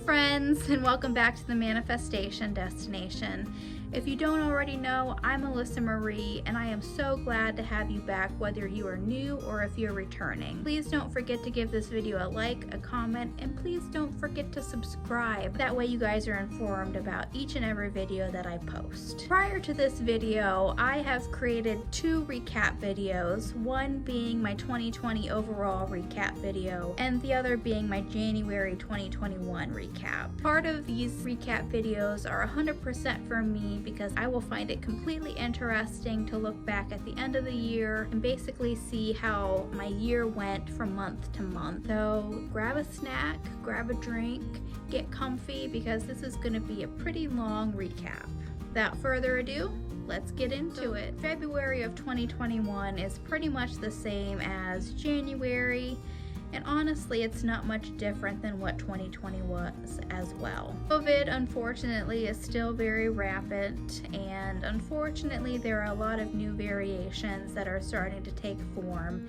friends, and welcome back to the Manifestation Destination. If you don't already know, I'm Alyssa Marie, and I am so glad to have you back, whether you are new or if you're returning. Please don't forget to give this video a like, a comment, and please don't forget to subscribe. That way you guys are informed about each and every video that I post. Prior to this video, I have created 2 recap videos, one being my 2020 overall recap video, and the other being my January 2021 recap. Part of these recap videos are 100% for me because I will find it completely interesting to look back at the end of the year and basically see how my year went from month to month. So grab a snack, grab a drink, get comfy because this is going to be a pretty long recap. Without further ado, let's get into it. February of 2021 is pretty much the same as January. And honestly, it's not much different than what 2020 was as well. COVID, unfortunately, is still very rampant, and unfortunately, there are a lot of new variations that are starting to take form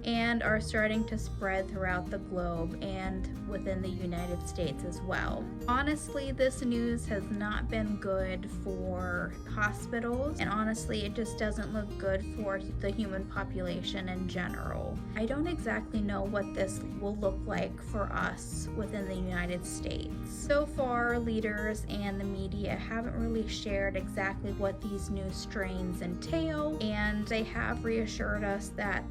and are starting to spread throughout the globe and within the United States as well. Honestly, this news has not been good for hospitals, and honestly, it just doesn't look good for the human population in general. I don't exactly know what this will look like for us within the United States. So far, leaders and the media haven't really shared exactly what these new strains entail, and they have reassured us that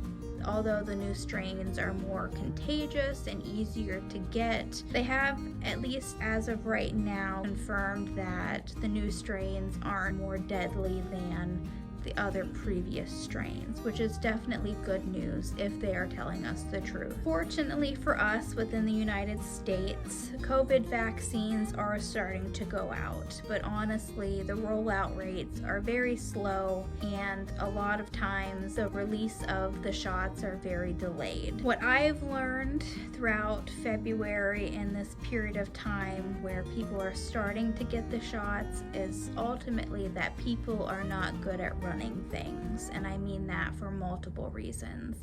although the new strains are more contagious and easier to get, they have, at least as of right now, confirmed that the new strains are more deadly than the other previous strains, which is definitely good news if they are telling us the truth. Fortunately for us within the United States, COVID vaccines are starting to go out, but honestly, the rollout rates are very slow, and a lot of times the release of the shots are very delayed. What I've learned throughout February in this period of time where people are starting to get the shots is ultimately that people are not good at running things, and I mean that for multiple reasons.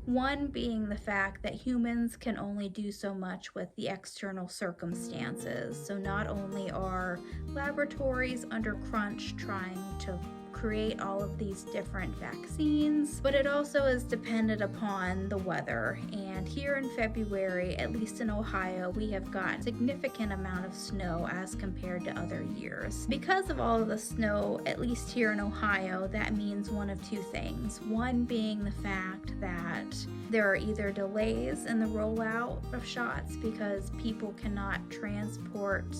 One being the fact that humans can only do so much with the external circumstances. So not only are laboratories under crunch trying to create all of these different vaccines, but it also is dependent upon the weather. And here in February, at least in Ohio, we have gotten a significant amount of snow as compared to other years. Because of all of the snow, at least here in Ohio, that means one of 2 things. One being the fact that there are either delays in the rollout of shots because people cannot transport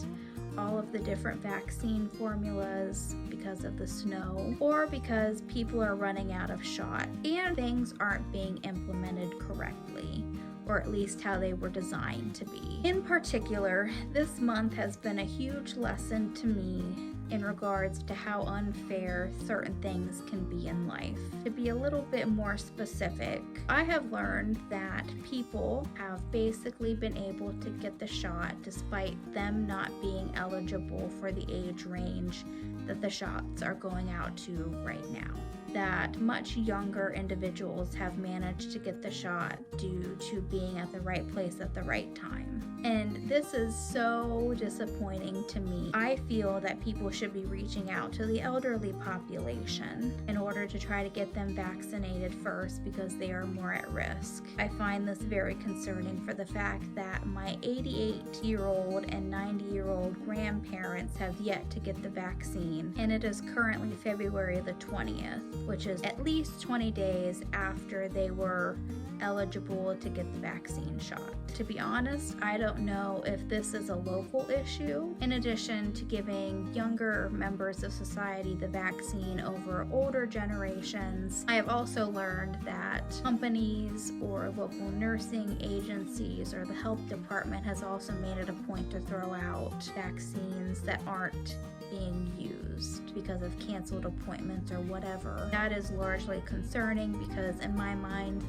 all of the different vaccine formulas because of the snow, or because people are running out of shot and things aren't being implemented correctly, or at least how they were designed to be. In particular, this month has been a huge lesson to me in regards to how unfair certain things can be in life. To be a little bit more specific, I have learned that people have basically been able to get the shot despite them not being eligible for the age range that the shots are going out to right now. That much younger individuals have managed to get the shot due to being at the right place at the right time. And this is so disappointing to me. I feel that people should be reaching out to the elderly population in order to try to get them vaccinated first because they are more at risk. I find this very concerning for the fact that my 88-year-old and 90-year-old grandparents have yet to get the vaccine, and it is currently February the 20th, which is at least 20 days after they were eligible to get the vaccine shot. To be honest, I don't know if this is a local issue. In addition to giving younger members of society the vaccine over older generations, I have also learned that companies or local nursing agencies or the health department has also made it a point to throw out vaccines that aren't being used because of canceled appointments or whatever. That is largely concerning because in my mind,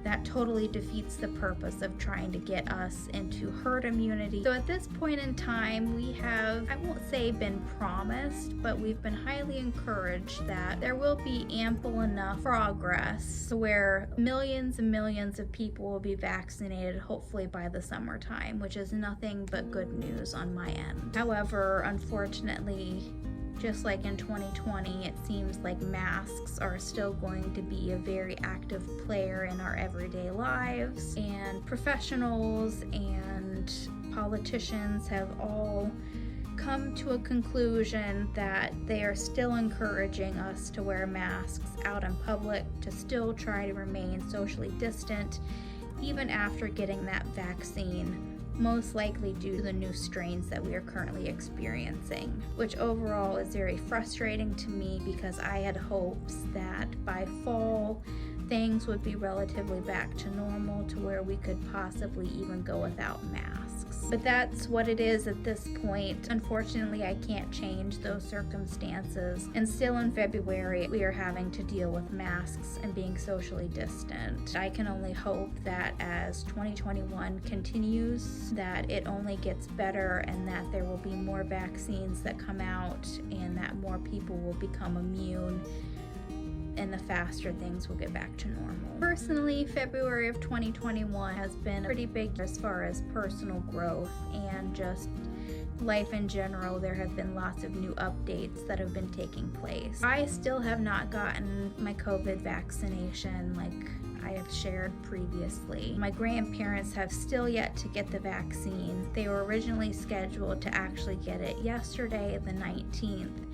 that totally defeats the purpose of trying to get us into herd immunity. So at this point in time, we have, I won't say been promised, but we've been highly encouraged that there will be ample enough progress to where millions and millions of people will be vaccinated, hopefully by the summertime, which is nothing but good news on my end. However, unfortunately, just like in 2020, it seems like masks are still going to be a very active player in our everyday lives, and professionals and politicians have all come to a conclusion that they are still encouraging us to wear masks out in public, to still try to remain socially distant even after getting that vaccine, most likely due to the new strains that we are currently experiencing, which overall is very frustrating to me because I had hopes that by fall things would be relatively back to normal to where we could possibly even go without masks. But that's what it is at this point. Unfortunately, I can't change those circumstances, and still in February we are having to deal with masks and being socially distant. I can only hope that as 2021 continues, that it only gets better and that there will be more vaccines that come out and that more people will become immune, and the faster things will get back to normal. Personally, February of 2021 has been pretty big as far as personal growth and just life in general. There have been lots of new updates that have been taking place. I still have not gotten my COVID vaccination like I have shared previously. My grandparents have still yet to get the vaccine. They were originally scheduled to actually get it yesterday, the 19th.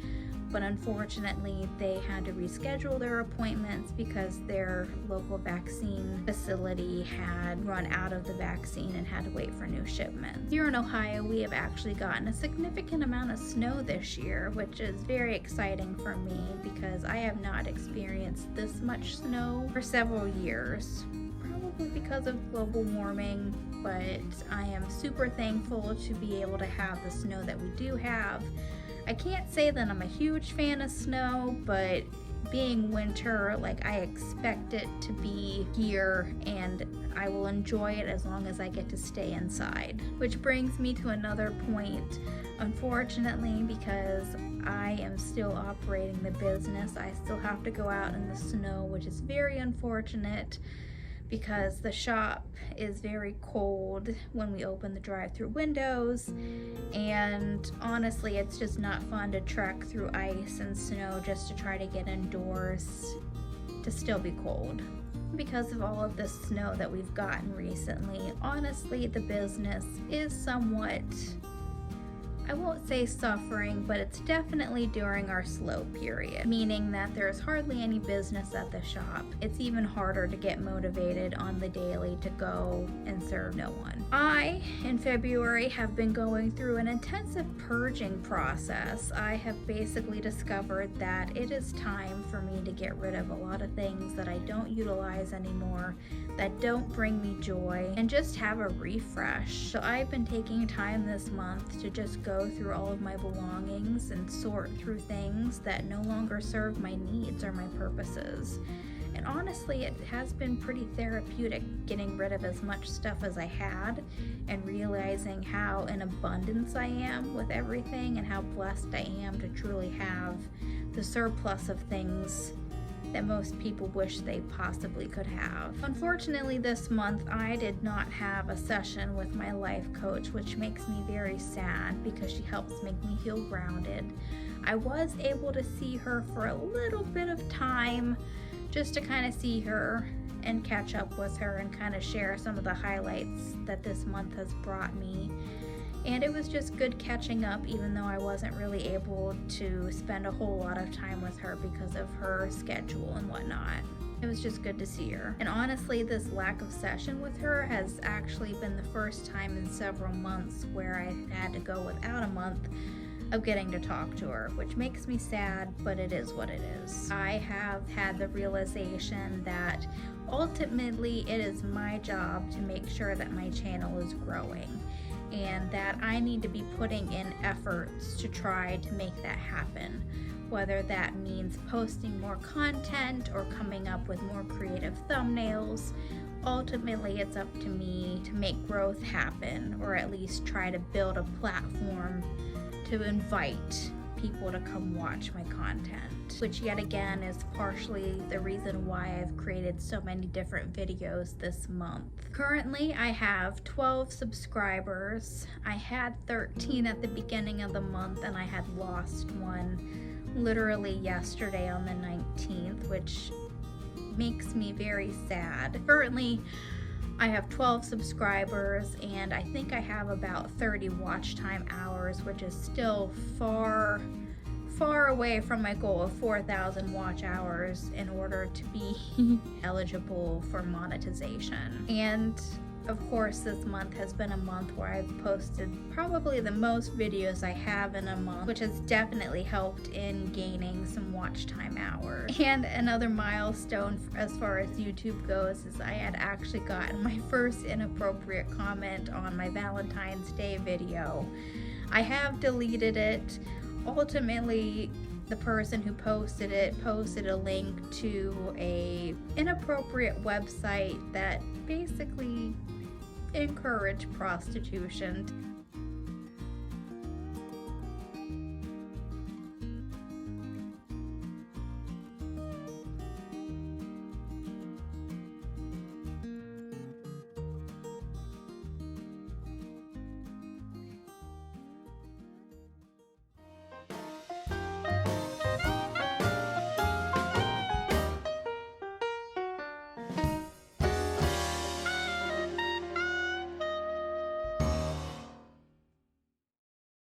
But unfortunately, they had to reschedule their appointments because their local vaccine facility had run out of the vaccine and had to wait for new shipments. Here in Ohio, we have actually gotten a significant amount of snow this year, which is very exciting for me because I have not experienced this much snow for several years. Probably because of global warming, but I am super thankful to be able to have the snow that we do have. I can't say that I'm a huge fan of snow, but being winter, like, I expect it to be here and I will enjoy it as long as I get to stay inside. Which brings me to another point. Unfortunately, because I am still operating the business, I still have to go out in the snow, which is very unfortunate because the shop is very cold when we open the drive-through windows, and honestly it's just not fun to trek through ice and snow just to try to get indoors to still be cold. Because of all of the snow that we've gotten recently, honestly the business is somewhat, I won't say suffering, but it's definitely during our slow period, meaning that there's hardly any business at the shop. It's even harder to get motivated on the daily to go and serve no one. I, in February, have been going through an intensive purging process. I have basically discovered that it is time for me to get rid of a lot of things that I don't utilize anymore, that don't bring me joy, and just have a refresh. So I've been taking time this month to just go through all of my belongings and sort through things that no longer serve my needs or my purposes. And honestly, it has been pretty therapeutic getting rid of as much stuff as I had and realizing how in abundance I am with everything and how blessed I am to truly have the surplus of things that most people wish they possibly could have. Unfortunately, this month I did not have a session with my life coach, which makes me very sad because she helps make me feel grounded. I was able to see her for a little bit of time just to kind of see her and catch up with her and kind of share some of the highlights that this month has brought me. And it was just good catching up, even though I wasn't really able to spend a whole lot of time with her because of her schedule and whatnot. It was just good to see her. And honestly, this lack of session with her has actually been the first time in several months where I had to go without a month of getting to talk to her, which makes me sad, but it is what it is. I have had the realization that ultimately it is my job to make sure that my channel is growing, and that I need to be putting in efforts to try to make that happen, whether that means posting more content or coming up with more creative thumbnails, ultimately it's up to me to make growth happen, or at least try to build a platform to invite people to come watch my content, which yet again is partially the reason why I've created so many different videos this month. Currently, I have 12 subscribers. I had 13 at the beginning of the month, and I had lost one literally yesterday on the 19th, which makes me very sad. Currently, I have 12 subscribers, and I think I have about 30 watch time hours, which is still far away from my goal of 4,000 watch hours in order to be eligible for monetization. And of course, this month has been a month where I've posted probably the most videos I have in a month, which has definitely helped in gaining some watch time hours. And another milestone as far as YouTube goes is I had actually gotten my first inappropriate comment on my Valentine's Day video. I have deleted it. Ultimately, the person who posted it posted a link to a inappropriate website that basically encouraged prostitution.